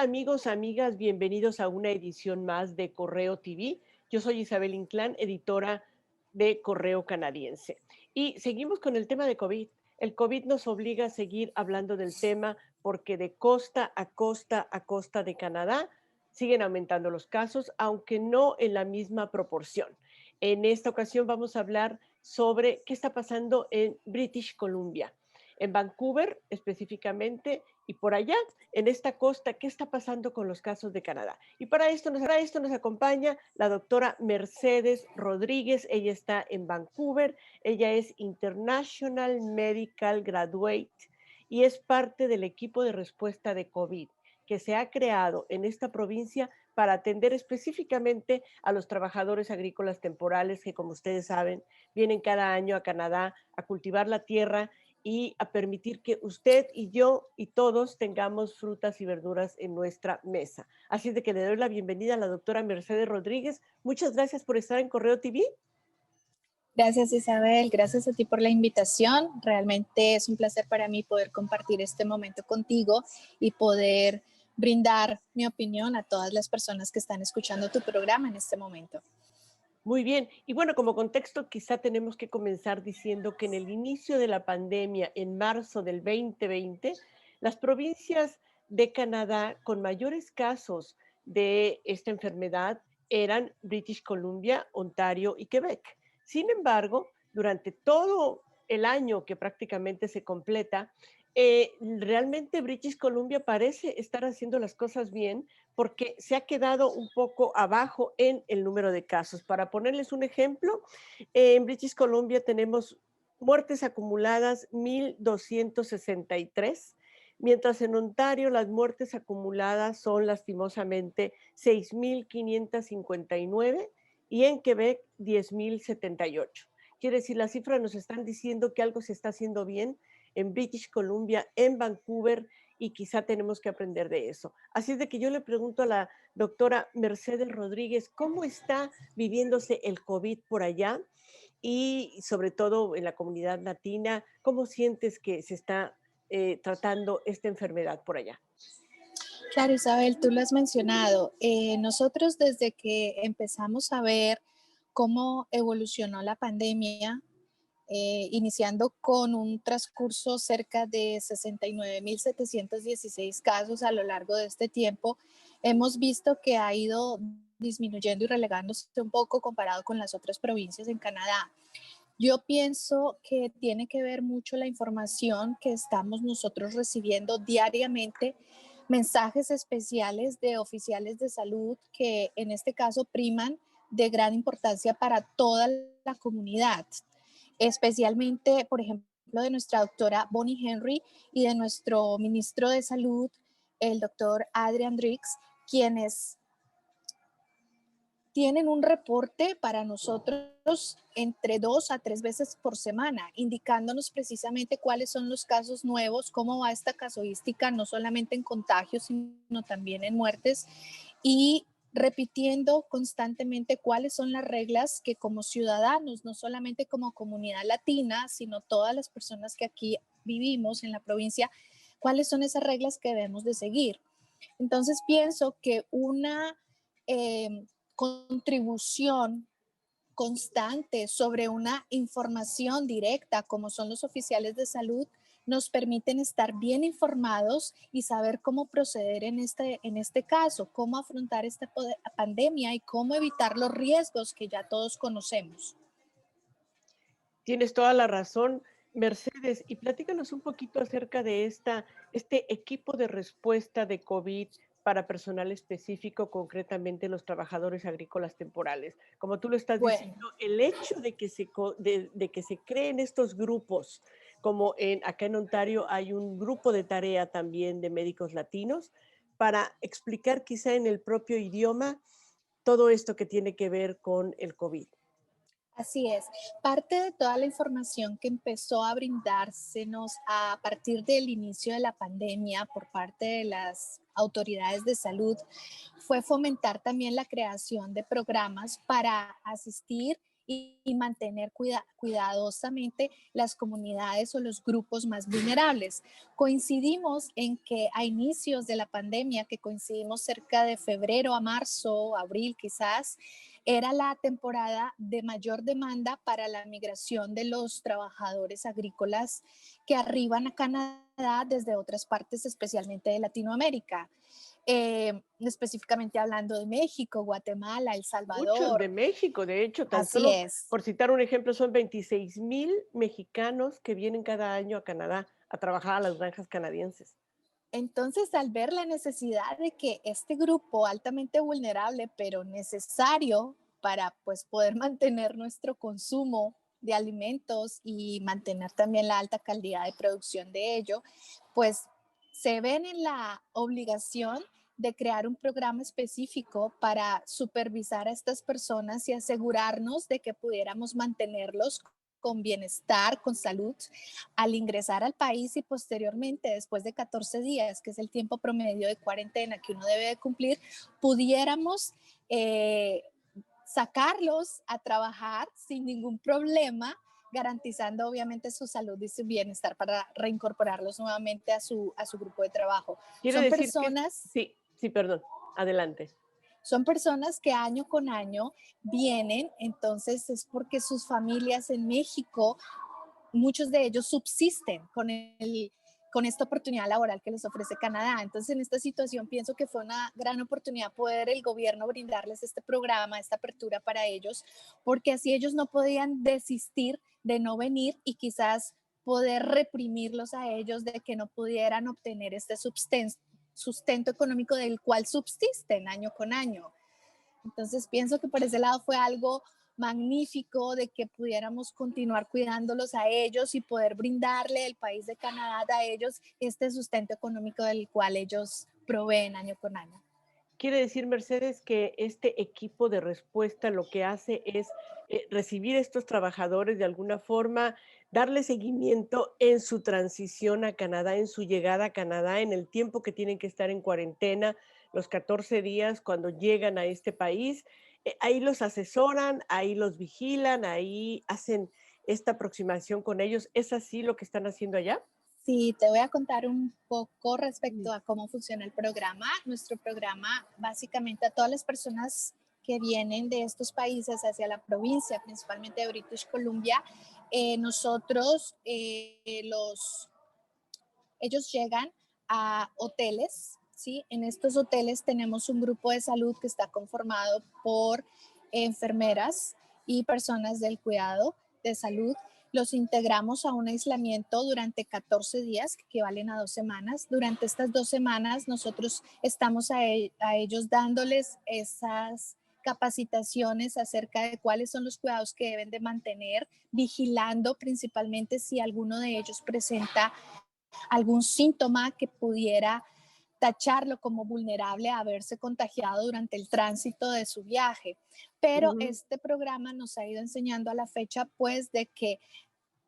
amigos, amigas? Bienvenidos a una edición más de Correo TV. Yo soy Isabel Inclán, editora de Correo Canadiense. Y seguimos con el tema de COVID. El COVID nos obliga a seguir hablando del tema porque de costa a costa de Canadá siguen aumentando los casos, aunque no en la misma proporción. En esta ocasión vamos a hablar sobre qué está pasando en British Columbia, en Vancouver específicamente, y por allá en esta costa, qué está pasando con los casos de Canadá. Y para esto nos acompaña la doctora Mercedes Rodríguez. Ella está en Vancouver, ella es International Medical Graduate y es parte del equipo de respuesta de COVID que se ha creado en esta provincia para atender específicamente a los trabajadores agrícolas temporales que, como ustedes saben, vienen cada año a Canadá a cultivar la tierra y a permitir que usted y yo y todos tengamos frutas y verduras en nuestra mesa. Así es de que le doy la bienvenida a la doctora Mercedes Rodríguez. Muchas gracias por estar en Correo TV. Gracias, Isabel, gracias a ti por la invitación. Realmente es un placer para mí poder compartir este momento contigo y poder brindar mi opinión a todas las personas que están escuchando tu programa en este momento. Muy bien. Y bueno, como contexto, quizá tenemos que comenzar diciendo que en el inicio de la pandemia, en marzo del 2020, las provincias de Canadá con mayores casos de esta enfermedad eran British Columbia, Ontario y Quebec. Sin embargo, durante todo el año que prácticamente se completa, realmente British Columbia parece estar haciendo las cosas bien porque se ha quedado un poco abajo en el número de casos. Para ponerles un ejemplo, en British Columbia tenemos muertes acumuladas 1,263, mientras en Ontario las muertes acumuladas son lastimosamente 6,559 y en Quebec 10,078. Quiere decir, las cifras nos están diciendo que algo se está haciendo bien en British Columbia, en Vancouver, y quizá tenemos que aprender de eso. Así es de que yo le pregunto a la doctora Mercedes Rodríguez, ¿cómo está viviéndose el COVID por allá? Y sobre todo en la comunidad latina, ¿cómo sientes que se está tratando esta enfermedad por allá? Claro, Isabel, tú lo has mencionado. Nosotros desde que empezamos a ver cómo evolucionó la pandemia, iniciando con un transcurso cerca de 69.716 casos a lo largo de este tiempo, hemos visto que ha ido disminuyendo y relegándose un poco comparado con las otras provincias en Canadá. Yo pienso que tiene que ver mucho la información que estamos nosotros recibiendo diariamente, mensajes especiales de oficiales de salud que en este caso priman de gran importancia para toda la comunidad, especialmente, por ejemplo, de nuestra doctora Bonnie Henry y de nuestro ministro de Salud, el doctor Adrian Drix, quienes tienen un reporte para nosotros entre 2 a 3 veces por semana, indicándonos precisamente cuáles son los casos nuevos, cómo va esta casuística, no solamente en contagios, sino también en muertes, y repitiendo constantemente cuáles son las reglas que como ciudadanos, no solamente como comunidad latina, sino todas las personas que aquí vivimos en la provincia, cuáles son esas reglas que debemos de seguir. Entonces pienso que una contribución constante sobre una información directa, como son los oficiales de salud, nos permiten estar bien informados y saber cómo proceder en este caso, cómo afrontar esta pandemia y cómo evitar los riesgos que ya todos conocemos. Tienes toda la razón, Mercedes, y platícanos un poquito acerca de este equipo de respuesta de COVID para personal específico, concretamente los trabajadores agrícolas temporales. Como tú lo estás Bueno, diciendo, el hecho de que de que se creen estos grupos, como acá en Ontario hay un grupo de tarea también de médicos latinos, para explicar quizá en el propio idioma todo esto que tiene que ver con el COVID. así es. Parte de toda la información que empezó a brindársenos a partir del inicio de la pandemia por parte de las autoridades de salud fue fomentar también la creación de programas para asistir y mantener cuidadosamente las comunidades o los grupos más vulnerables. Coincidimos en que a inicios de la pandemia, que coincidimos cerca de febrero a marzo, abril quizás, era la temporada de mayor demanda para la migración de los trabajadores agrícolas que arriban a Canadá desde otras partes, especialmente de Latinoamérica. Específicamente hablando de México, Guatemala, El Muchos Salvador. de México, de hecho, tan Así solo es. por citar un ejemplo, son 26,000 mexicanos que vienen cada año a Canadá a trabajar a las granjas canadienses. Entonces, al ver la necesidad de que este grupo altamente vulnerable, pero necesario para pues poder mantener nuestro consumo de alimentos y mantener también la alta calidad de producción de ello, pues se ven en la obligación de crear un programa específico para supervisar a estas personas y asegurarnos de que pudiéramos mantenerlos con bienestar, con salud, al ingresar al país y posteriormente, después de 14 días, que es el tiempo promedio de cuarentena que uno debe de cumplir, pudiéramos eh, sacarlos a trabajar sin ningún problema, garantizando obviamente su salud y su bienestar para reincorporarlos nuevamente a su grupo de trabajo. Quiere decir que sí, sí, perdón, adelante. Son personas que año con año vienen, entonces es porque sus familias en México, muchos de ellos subsisten con esta oportunidad laboral que les ofrece Canadá. Entonces, en esta situación pienso que fue una gran oportunidad poder el gobierno brindarles este programa, esta apertura para ellos, porque así ellos no podían desistir de no venir y quizás poder reprimirlos a ellos de que no pudieran obtener este sustento económico del cual subsisten año con año. Entonces pienso que por ese lado fue algo magnífico de que pudiéramos continuar cuidándolos a ellos y poder brindarle el país de Canadá a ellos este sustento económico del cual ellos proveen año con año. Quiere decir, Mercedes, que este equipo de respuesta lo que hace es recibir a estos trabajadores de alguna forma, darle seguimiento en su transición a Canadá, en su llegada a Canadá, en el tiempo que tienen que estar en cuarentena, los 14 días cuando llegan a este país. Ahí los asesoran, ahí los vigilan, ahí hacen esta aproximación con ellos. ¿Es así lo que están haciendo allá? Sí, te voy a contar un poco Mm. respecto a cómo funciona el programa. Nuestro programa, básicamente a todas las personas que vienen de estos países hacia la provincia, principalmente de British Columbia, nosotros ellos llegan a hoteles, ¿sí? En estos hoteles tenemos un grupo de salud que está conformado por enfermeras y personas del cuidado de salud. Los integramos a un aislamiento durante 14 días, que equivalen a 2 semanas. Durante estas 2 semanas nosotros estamos a ellos dándoles esas capacitaciones acerca de cuáles son los cuidados que deben de mantener, vigilando principalmente si alguno de ellos presenta algún síntoma que pudiera tacharlo como vulnerable a haberse contagiado durante el tránsito de su viaje. Pero Ujú. este programa nos ha ido enseñando a la fecha, pues, de que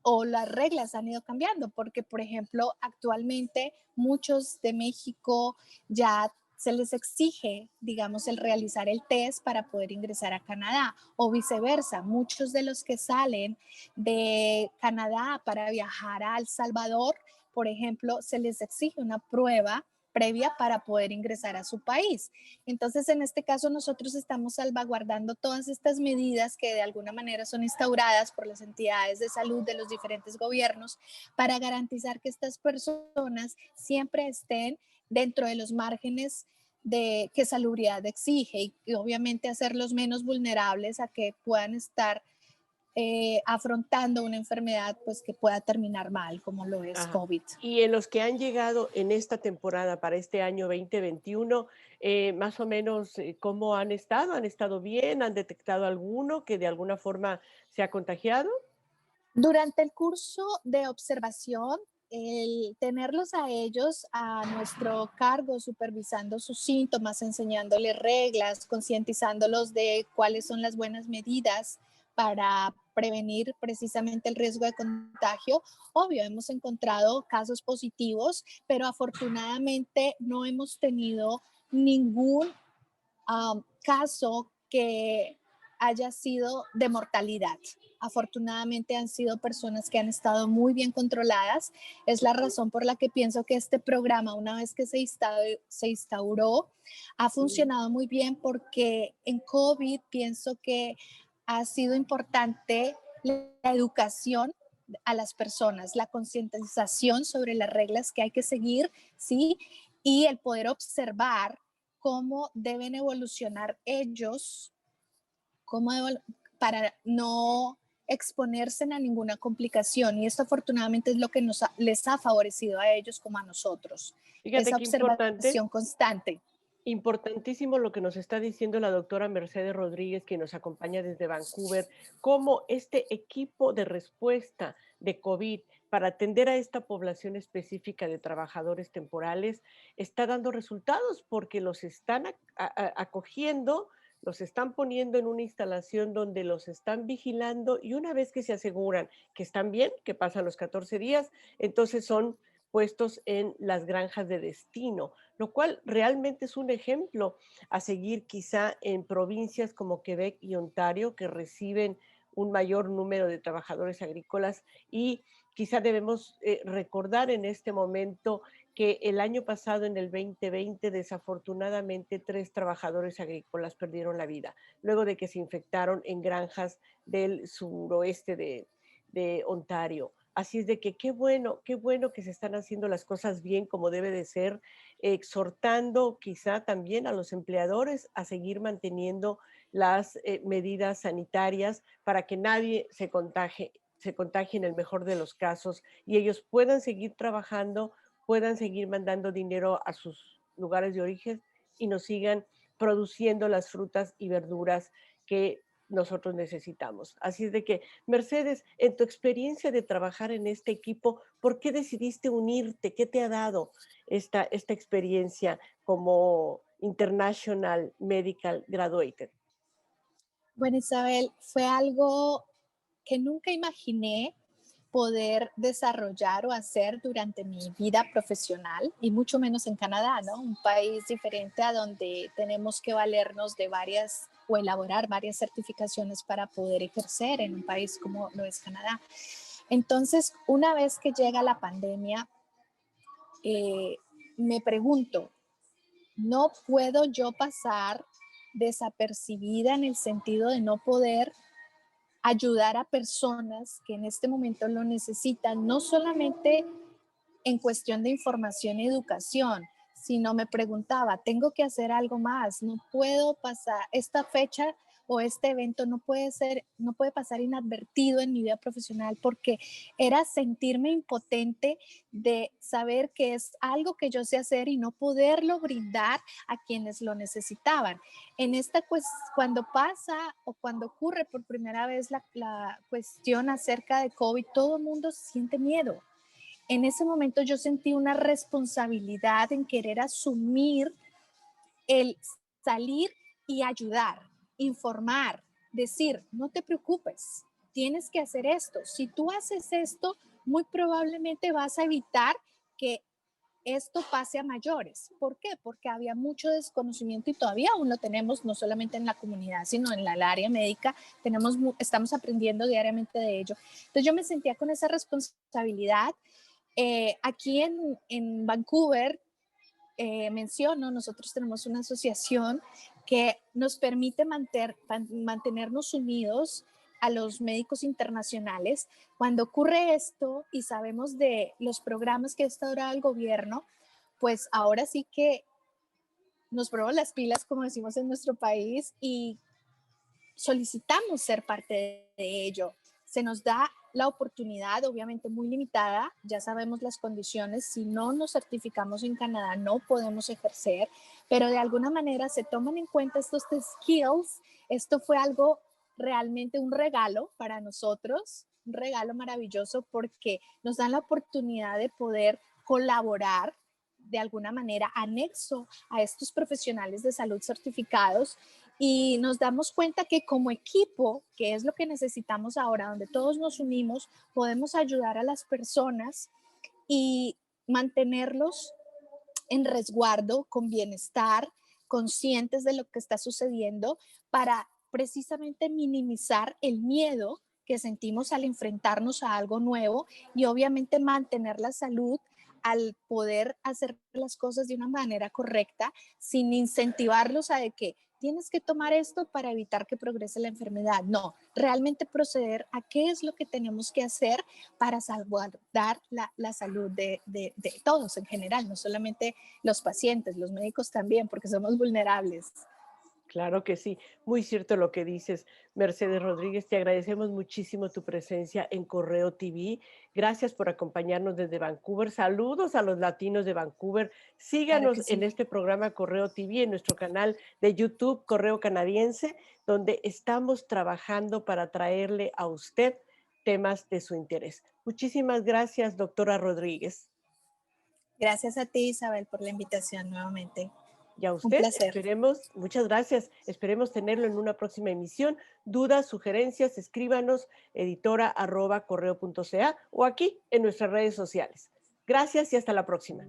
o las reglas han ido cambiando, porque, por ejemplo, actualmente muchos de México ya se les exige, digamos, el realizar el test para poder ingresar a Canadá o viceversa. Muchos de los que salen de Canadá para viajar a El Salvador, por ejemplo, se les exige una prueba previa para poder ingresar a su país. Entonces, en este caso, nosotros estamos salvaguardando todas estas medidas que de alguna manera son instauradas por las entidades de salud de los diferentes gobiernos para garantizar que estas personas siempre estén dentro de los márgenes de que salubridad exige y obviamente hacerlos menos vulnerables a que puedan estar afrontando una enfermedad pues que pueda terminar mal, como lo es Ajá. COVID. Y en los que han llegado en esta temporada para este año 2021, más o menos, ¿cómo han estado? ¿Han estado bien? ¿Han detectado alguno que de alguna forma se ha contagiado? Durante el curso de observación, el tenerlos a ellos a nuestro cargo, supervisando sus síntomas, enseñándoles reglas, concientizándolos de cuáles son las buenas medidas para prevenir precisamente el riesgo de contagio. Obvio, hemos encontrado casos positivos, pero afortunadamente no hemos tenido ningún caso que haya sido de mortalidad. Afortunadamente han sido personas que han estado muy bien controladas. Es la razón por la que pienso que este programa, una vez que se instauró, ha Mm. funcionado muy bien, porque en COVID pienso que ha sido importante la educación a las personas, la concientización sobre las reglas que hay que seguir, ¿sí? Y el poder observar cómo deben evolucionar ellos, cómo para no exponerse a ninguna complicación. Y esto afortunadamente es lo que les ha favorecido a ellos como a nosotros. Fíjate Esa qué importante. observación constante. Importantísimo lo que nos está diciendo la doctora Mercedes Rodríguez, que nos acompaña desde Vancouver, cómo este equipo de respuesta de COVID para atender a esta población específica de trabajadores temporales está dando resultados, porque los están acogiendo, los están poniendo en una instalación donde los están vigilando, y una vez que se aseguran que están bien, que pasan los 14 días, entonces son puestos en las granjas de destino, lo cual realmente es un ejemplo a seguir quizá en provincias como Quebec y Ontario, que reciben un mayor número de trabajadores agrícolas. Y quizá debemos recordar en este momento que el año pasado, en el 2020, desafortunadamente 3 trabajadores agrícolas perdieron la vida luego de que se infectaron en granjas del suroeste de Ontario. Así es de que qué bueno que se están haciendo las cosas bien, como debe de ser, exhortando quizá también a los empleadores a seguir manteniendo las medidas sanitarias para que nadie se contagie en el mejor de los casos, y ellos puedan seguir trabajando, puedan seguir mandando dinero a sus lugares de origen y nos sigan produciendo las frutas y verduras que nosotros necesitamos. Así es de que, Mercedes, en tu experiencia de trabajar en este equipo, ¿por qué decidiste unirte? ¿Qué te ha dado esta experiencia como International Medical Graduated? Bueno, Isabel, fue algo que nunca imaginé poder desarrollar o hacer durante mi vida profesional, y mucho menos en Canadá, ¿no? Un país diferente, a donde tenemos que valernos de varias o elaborar varias certificaciones para poder ejercer en un país como lo es Canadá. Entonces, una vez que llega la pandemia, eh, me pregunto, ¿no puedo yo pasar desapercibida en el sentido de no poder ayudar a personas que en este momento lo necesitan, no solamente en cuestión de información y educación, sino me preguntaba, tengo que hacer algo más, no puedo pasar esta fecha o este evento, no puede pasar inadvertido en mi vida profesional, porque era sentirme impotente de saber que es algo que yo sé hacer y no poderlo brindar a quienes lo necesitaban. En esta cuando pasa o cuando ocurre por primera vez la cuestión acerca de COVID, todo el mundo siente miedo. En ese momento yo sentí una responsabilidad en querer asumir el salir y ayudar, informar, decir, no te preocupes, tienes que hacer esto. Si tú haces esto, muy probablemente vas a evitar que esto pase a mayores. ¿Por qué? Porque había mucho desconocimiento, y todavía aún lo tenemos, no solamente en la comunidad, sino en el área médica. Estamos aprendiendo diariamente de ello. Entonces yo me sentía con esa responsabilidad. Aquí en Vancouver, menciono, nosotros tenemos una asociación que nos permite mantenernos unidos a los médicos internacionales. Cuando ocurre esto y sabemos de los programas que está ahora el gobierno, pues ahora sí que nos ponemos las pilas, como decimos en nuestro país, y solicitamos ser parte de ello. Se nos da la oportunidad, obviamente muy limitada, ya sabemos las condiciones, si no nos certificamos en Canadá no podemos ejercer, pero de alguna manera se toman en cuenta estos skills. Esto fue algo realmente un regalo para nosotros, un regalo maravilloso, porque nos dan la oportunidad de poder colaborar de alguna manera anexo a estos profesionales de salud certificados, y nos damos cuenta que como equipo, que es lo que necesitamos ahora, donde todos nos unimos, podemos ayudar a las personas y mantenerlos en resguardo, con bienestar, conscientes de lo que está sucediendo, para precisamente minimizar el miedo que sentimos al enfrentarnos a algo nuevo y obviamente mantener la salud al poder hacer las cosas de una manera correcta sin incentivarlos a de que tienes que tomar esto para evitar que progrese la enfermedad. No, realmente proceder a qué es lo que tenemos que hacer para salvaguardar la salud de todos en general, no solamente los pacientes, los médicos también, porque somos vulnerables. Claro que sí, muy cierto lo que dices, Mercedes Rodríguez. Te agradecemos muchísimo tu presencia en Correo TV. Gracias por acompañarnos desde Vancouver. Saludos a los latinos de Vancouver. Claro Síganos que en sí. este programa Correo TV, en nuestro canal de YouTube Correo Canadiense, donde estamos trabajando para traerle a usted temas de su interés. Muchísimas gracias, doctora Rodríguez. Gracias a ti, Isabel, por la invitación nuevamente. Y a Un usted, placer. esperemos, muchas gracias, esperemos tenerlo en una próxima emisión. Dudas, sugerencias, escríbanos editora@correo.ca o aquí en nuestras redes sociales. Gracias y hasta la próxima.